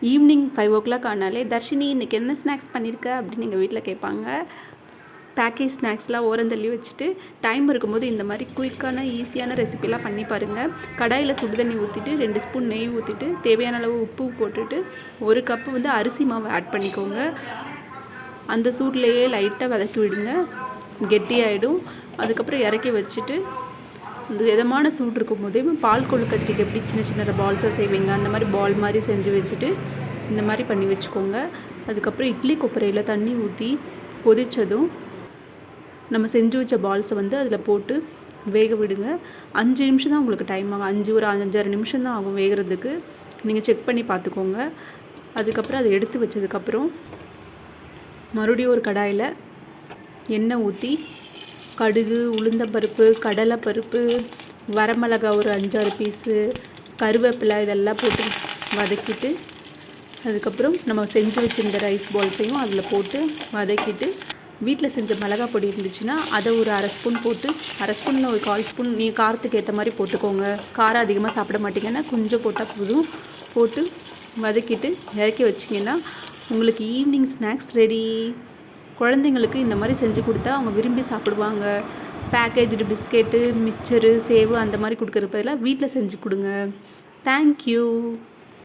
Evening 5:00 ஆனாலே தர்ஷினி இன்றைக்கி என்ன ஸ்நாக்ஸ் பண்ணியிருக்க அப்படின்னு எங்கள் வீட்டில் கேட்பாங்க. பேக்கேஜ் ஸ்நாக்ஸ்லாம் ஓரந்தள்ளி வச்சுட்டு டைம் இருக்கும்போது இந்த மாதிரி குயிக்கான ஈஸியான ரெசிபிலாம் பண்ணி பாருங்கள். கடாயில் சுடு தண்ணி ஊற்றிட்டு 2 ஸ்பூன் நெய் ஊற்றிட்டு தேவையான அளவு உப்பு போட்டுட்டு 1 கப்பு வந்து அரிசி மாவு ஆட் பண்ணிக்கோங்க. அந்த சூட்லேயே லைட்டாக வதக்கி விடுங்க, கெட்டியாகிடும். அதுக்கப்புறம் இறக்கி வச்சுட்டு இந்த இதமான சூடு இருக்கும் போதே பால் கொழுக்கட்டைக்கு எப்படி சின்ன சின்ன பால்ஸாக செய்வீங்க அந்த மாதிரி பால் மாதிரி செஞ்சு வச்சுட்டு இந்த மாதிரி பண்ணி வச்சுக்கோங்க. அதுக்கப்புறம் இட்லி கொப்பரையில் தண்ணி ஊற்றி கொதித்ததும் நம்ம செஞ்சு வச்ச பால்ஸை வந்து அதில் போட்டு வேக விடுங்க. 5 நிமிஷம் தான் உங்களுக்கு டைம் ஆகும். ஒரு 5-6 நிமிஷம் தான் ஆகும் வேகிறதுக்கு. நீங்கள் செக் பண்ணி பார்த்துக்கோங்க. அதுக்கப்புறம் அதை எடுத்து வச்சதுக்கப்புறம் மறுபடியும் ஒரு கடாயில் எண்ணெய் ஊற்றி கடுகு, உளுந்தம்பருப்பு, கடலைப்பருப்பு, வரமிளகா ஒரு 5-6 பீஸு, கருவேப்பிலை இதெல்லாம் போட்டு வதக்கிட்டு அதுக்கப்புறம் நம்ம செஞ்சு வச்சுருந்த ரைஸ் பால்ஸையும் அதில் போட்டு வதக்கிட்டு வீட்டில் செஞ்ச மிளகா பொடி இருந்துச்சுன்னா அதை ஒரு 1/2 ஸ்பூன் போட்டு 1/2 ஸ்பூனில் ஒரு 1/4 ஸ்பூன் நீங்கள் காரத்துக்கு ஏற்ற மாதிரி போட்டுக்கோங்க. காரம் அதிகமாக சாப்பிட மாட்டிங்கன்னா கொஞ்சம் போட்டால் போதும். போட்டு வதக்கிட்டு இறக்கி வச்சிங்கன்னா உங்களுக்கு ஈவினிங் ஸ்நாக்ஸ் ரெடி. குழந்தைங்களுக்கு இந்த மாதிரி செஞ்சு கொடுத்தா அவங்க விரும்பி சாப்பிடுவாங்க. பேக்கேஜ்டு பிஸ்கெட்டு, மிக்சரு, சேவு அந்த மாதிரி கொடுக்குற பதிலாக வீட்டில் செஞ்சு கொடுங்க. தேங்க்யூ.